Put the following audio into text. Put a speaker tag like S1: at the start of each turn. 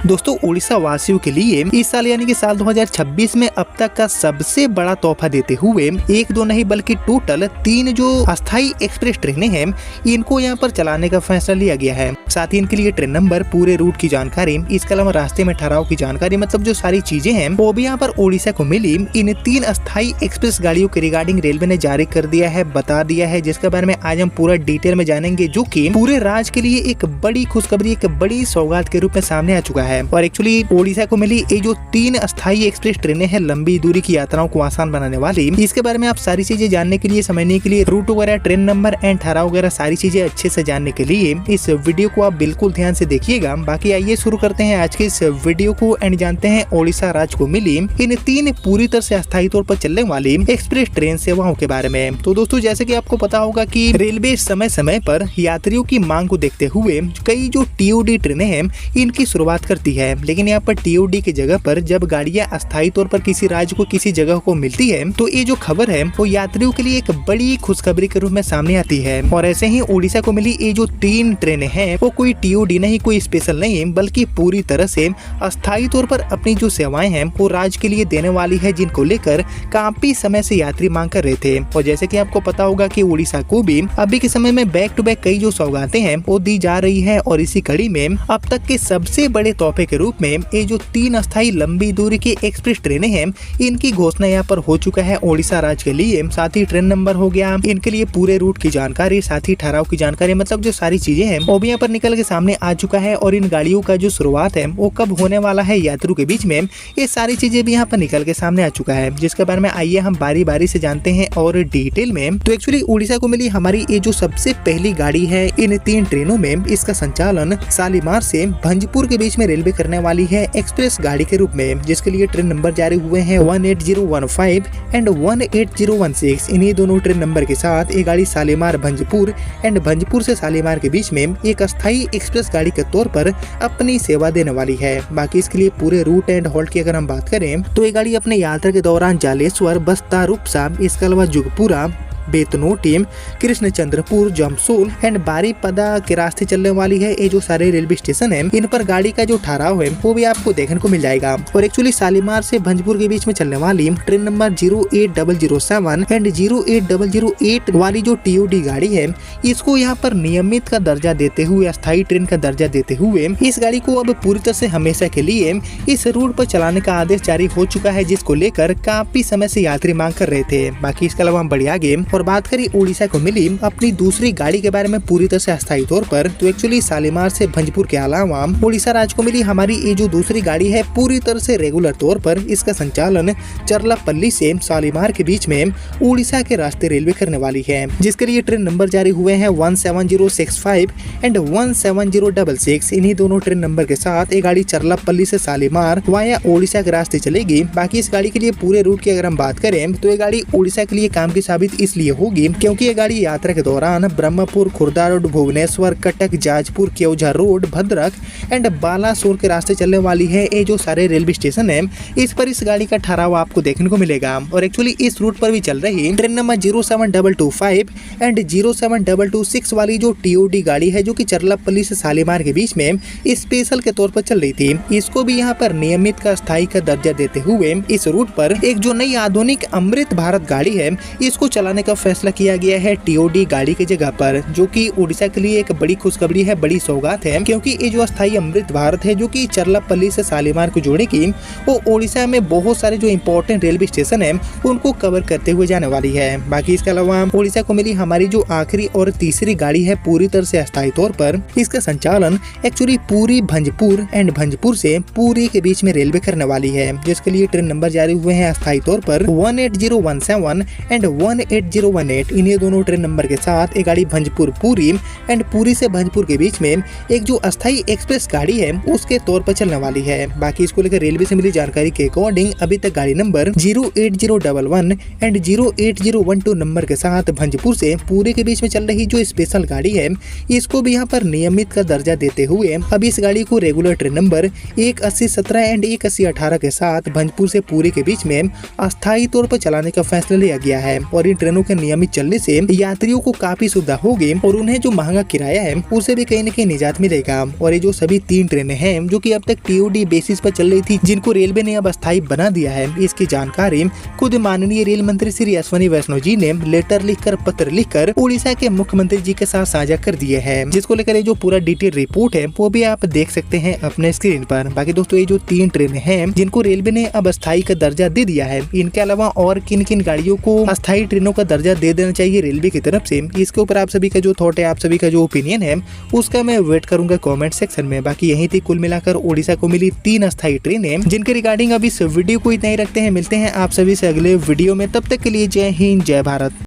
S1: दोस्तों उड़ीसा वासियों के लिए इस साल यानी कि साल 2026 में अब तक का सबसे बड़ा तोहफा देते हुए एक दो नहीं बल्कि टोटल 3 जो अस्थायी एक्सप्रेस ट्रेनें हैं इनको यहाँ पर चलाने का फैसला लिया गया है। साथ ही इनके लिए ट्रेन नंबर, पूरे रूट की जानकारी, इसके अलावा रास्ते में ठहराव की जानकारी, मतलब जो सारी चीजें हैं वो भी यहाँ पर उड़ीसा को मिली। इन 3 अस्थायी एक्सप्रेस गाड़ियों के रिगार्डिंग रेलवे ने जारी कर दिया है, बता दिया है, जिसके बारे में आज हम पूरा डिटेल में जानेंगे, जो कि पूरे राज्य के लिए एक बड़ी खुशखबरी, एक बड़ी सौगात के रूप में सामने आ चुका है। और एक्चुअली उड़ीसा को मिली ये जो 3 अस्थायी एक्सप्रेस ट्रेनें हैं लंबी दूरी की यात्राओं को आसान बनाने वाली, इसके बारे में आप सारी चीजें जानने के लिए, समझने के लिए, रूट वगैरह, ट्रेन नंबर एंड ठहराव वगैरह सारी चीजें अच्छे से जानने के लिए इस वीडियो को आप बिल्कुल ध्यान से देखिएगा। बाकी आइए शुरू करते हैं आज के इस वीडियो को एंड जानते हैं उड़ीसा राज्य को मिली इन 3 पूरी तरह से अस्थायी तौर पर चलने वाली एक्सप्रेस ट्रेन सेवाओं के बारे में। तो दोस्तों जैसे कि आपको पता होगा कि रेलवे समय समय पर यात्रियों की मांग को देखते हुए कई जो टीओडी ट्रेनें हैं इनकी शुरुआत करती है, लेकिन यहाँ पर टीओडी की जगह पर जब गाड़ियां अस्थायी तौर पर किसी राज्य को, किसी जगह को मिलती है तो ये जो खबर है वो यात्रियों के लिए एक बड़ी खुशखबरी के रूप में सामने आती है। और ऐसे ही उड़ीसा को मिली ये जो 3 ट्रेनें हैं वो कोई टीओडी नहीं, कोई स्पेशल नहीं, बल्कि पूरी तरह से अस्थायी तौर पर अपनी जो सेवाएं हैं वो राज्य के लिए देने वाली है, जिनको लेकर काफी समय से यात्री मांग कर रहे थे। और जैसे कि आपको पता होगा कि उड़ीसा को भी अभी के समय में बैक टू बैक कई जो सौगातें हैं वो दी जा रही है, और इसी कड़ी में अब तक के सबसे बड़े तोहफे के रूप में ये जो 3 अस्थायी लंबी दूरी की एक्सप्रेस ट्रेनें हैं इनकी घोषणा यहाँ पर हो चुका है उड़ीसा राज्य के लिए। साथ ही ट्रेन नंबर हो गया, इनके लिए पूरे रूट की जानकारी, साथ ही ठहराव की जानकारी, मतलब जो सारी चीजें हैं वो भी यहाँ पर निकल के सामने आ चुका है। और इन गाड़ियों का जो शुरुआत है वो कब होने वाला है यात्रियों के बीच में, ये सारी चीजें भी यहाँ पर निकल के सामने आ चुका है, जिसके बारे में आइए हम बारी बारी से जानते हैं और डिटेल में। तो एक्चुअली उड़ीसा को मिली हमारी ये जो सबसे पहली गाड़ी है इन 3 ट्रेनों में, इसका संचालन शालीमार से भंजपुर के बीच में रेलवे करने वाली है एक्सप्रेस गाड़ी के रूप में, जिसके लिए ट्रेन नंबर जारी हुए हैं 18015 एंड 18016। इन्हीं दोनों ट्रेन नंबर के साथ ये गाड़ी शालीमार भंजपुर एंड भंजपुर से शालीमार के बीच में एक अस्थायी एक्सप्रेस गाड़ी के तौर पर अपनी सेवा देने वाली है। बाकी इसके लिए पूरे रूट एंड हॉल्ट की अगर हम बात करें तो ये गाड़ी अपने यात्रा के दौरान जालेश्वर, बस्ता, रूपसा, इसके अलावा जुगपुरा, बेतनोटी, कृष्णचंद्रपुर, जमसोल एंड बारीपदा के रास्ते चलने वाली है। ये जो सारे रेलवे स्टेशन है इन पर गाड़ी का जो ठहराव है वो भी आपको देखने को मिल जाएगा। और एक्चुअली शालीमार से भंजपुर के बीच में चलने वाली ट्रेन नंबर 08007 एंड 08008 वाली जो टीओडी गाड़ी है इसको यहाँ पर नियमित का दर्जा देते हुए, अस्थायी ट्रेन का दर्जा देते हुए इस गाड़ी को अब पूरी तरह से हमेशा के लिए इस रूट पर चलाने का आदेश जारी हो चुका है, जिसको लेकर काफी समय से यात्री मांग कर रहे थे। बाकी इसके अलावा हम बढ़िया आगे और बात करें उड़ीसा को मिली अपनी दूसरी गाड़ी के बारे में पूरी तरह से अस्थायी तौर पर, तो एक्चुअली शालीमार से भंजपुर के अलावा उड़ीसा राज्य को मिली हमारी ये जो दूसरी गाड़ी है पूरी तरह से रेगुलर तौर पर इसका संचालन चरलापल्ली से शालीमार के बीच में उड़ीसा के रास्ते रेलवे करने वाली है, जिसके लिए ट्रेन नंबर जारी हुए हैं 17065 एंड 17066। इन्हीं दोनों ट्रेन नंबर के साथ ये गाड़ी चरलापल्ली से शालीमार वाया उड़ीसा के रास्ते चलेगी। बाकी इस गाड़ी के लिए पूरे रूट की अगर हम बात करें तो ये गाड़ी उड़ीसा के लिए काम की साबित इसलिए होगी क्योंकि ये गाड़ी यात्रा के दौरान Brahmapur, Khurda road, Bhubaneswar, Cuttack, Jajpur, Keonjhar road, Bhadrak and Balasore के रास्ते चलने वाली है। ये जो सारे रेलवे स्टेशन है इस पर इस गाड़ी का ठहराव आपको देखने को मिलेगा। और एक्चुअली इस रूट पर भी चल रही ट्रेन नंबर 07225 एंड 07226 वाली जो टीओडी गाड़ी है जो कि चरलापल्ली से शालीमार के बीच में स्पेशल के तौर पर चल रही थी, इसको भी यहाँ पर नियमित का स्थायी का दर्जा देते हुए इस रूट पर एक जो नई आधुनिक अमृत भारत गाड़ी है इसको चलाने का फैसला किया गया है टीओडी गाड़ी की जगह पर, जो कि उड़ीसा के लिए एक बड़ी खुशखबरी है, बड़ी सौगात है, क्योंकि ये जो अस्थायी अमृत भारत है जो कि चरलापल्ली से शालीमार को जोड़ेगी वो उड़ीसा में बहुत सारे जो इम्पोर्टेंट रेलवे स्टेशन है उनको कवर करते हुए जाने वाली है। बाकी इसके अलावा उड़ीसा को मिली हमारी जो आखिरी और तीसरी गाड़ी है पूरी तरह से अस्थायी तौर पर, इसका संचालन एक्चुअली पूरी भंजपुर एंड भंजपुर से पूरी के बीच में रेलवे करने वाली है, जिसके लिए ट्रेन नंबर जारी हुए हैं अस्थायी तौर पर 18017 एंड 18018। इन्हीं दोनों ट्रेन नंबर के साथ एक गाड़ी भंजपुर पूरी एंड पूरी से भंजपुर के बीच में एक जो अस्थायी एक्सप्रेस गाड़ी है उसके तौर पर चलने वाली है। बाकी इसको लेकर रेलवे से मिली जानकारी के अकॉर्डिंग अभी तक गाड़ी नंबर 08011 एंड 08012 नंबर के साथ भंजपुर से पूरी के बीच में चल रही जो स्पेशल गाड़ी है इसको भी यहाँ पर नियमित का दर्जा देते हुए अब इस गाड़ी को रेगुलर ट्रेन नंबर 18017 एंड 18018 के साथ भंजपुर से पूरी के बीच में अस्थायी तौर पर चलाने का फैसला लिया गया है। और इन ट्रेनों के नियमित चलने से यात्रियों को काफी सुविधा होगी और उन्हें जो महंगा किराया है उससे भी कहीं न कहीं निजात मिलेगा। और ये जो सभी 3 ट्रेनें हैं जो कि अब तक टीओडी बेसिस पर चल रही थी, जिनको रेलवे ने अब अस्थायी बना दिया है, इसकी जानकारी खुद माननीय रेल मंत्री श्री अश्विनी वैष्णव जी ने लेटर लिखकर, पत्र लिखकर उड़ीसा के मुख्यमंत्री जी के साथ साझा कर दिए हैं, जिसको लेकर जो पूरा डिटेल रिपोर्ट है वो भी आप देख सकते हैं अपने स्क्रीन पर। बाकी दोस्तों, ये जो 3 ट्रेनें हैं जिनको रेलवे ने अब अस्थायी का दर्जा दे दिया है, इनके अलावा और किन किन गाड़ियों को अस्थायी ट्रेनों का दर्जा दे देना चाहिए रेलवे की तरफ से, इसके ऊपर आप सभी का जो थॉट है, आप सभी का जो ओपिनियन है, उसका मैं वेट करूंगा कमेंट सेक्शन में। बाकी यही थी कुल मिलाकर उड़ीसा को मिली 3 अस्थायी ट्रेनें, जिनके रिगार्डिंग अब इस वीडियो को इतना ही रखते हैं। मिलते हैं आप सभी से अगले वीडियो में, तब तक के लिए जय हिंद, जय भारत।